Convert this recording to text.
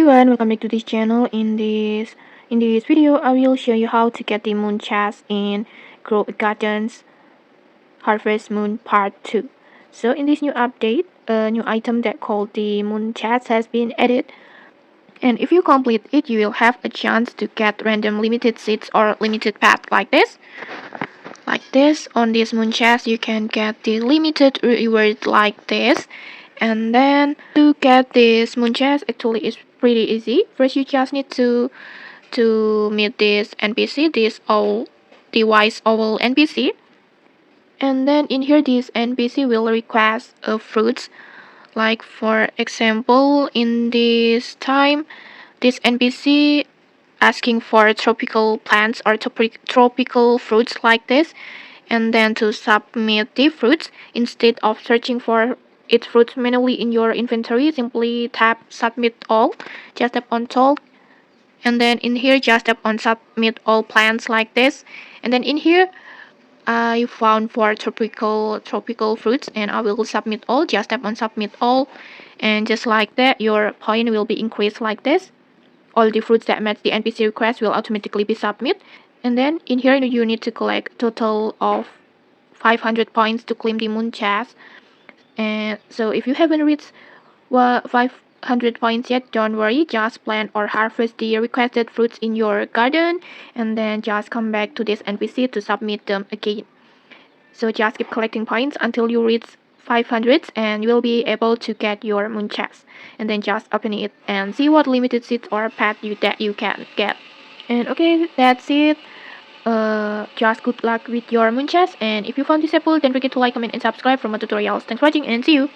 everyone, welcome back to this channel. In this video, I will show you how to get the moon chest in Grow Gardens Harvest Moon Part 2. So in this new update, a new item that called the moon chest has been added. And if you complete it, you will have a chance to get random limited seeds or limited pet like this. Like this, on this moon chest, you can get the limited reward like this. And then to get this moon chest, actually is pretty easy. First, you just need to meet this NPC, the Wise Owl NPC. And then in here, this NPC will request fruits. Like for example, in this time, this NPC asking for tropical plants or tropical fruits like this, and then to submit the fruits, instead of searching for its fruits manually in your inventory, simply tap submit all. Just tap on all, and then in here just tap on submit all plants like this. And then in here I found for tropical fruits, and I will submit all. Just tap on submit all, and just like that your point will be increased like this. All the fruits that match the NPC request will automatically be submit. And then in here you need to collect total of 500 points to claim the moon chest. And so if you haven't reached 500 points yet, don't worry, just plant or harvest the requested fruits in your garden, and then just come back to this NPC to submit them again. So just keep collecting points until you reach 500, and you will be able to get your moon chest. And then just open it and see what limited seeds or pet that you can get. And okay, that's it. Just good luck with your moon chest, and if you found this helpful, don't forget to like, comment, and subscribe for more tutorials. Thanks for watching, and see you.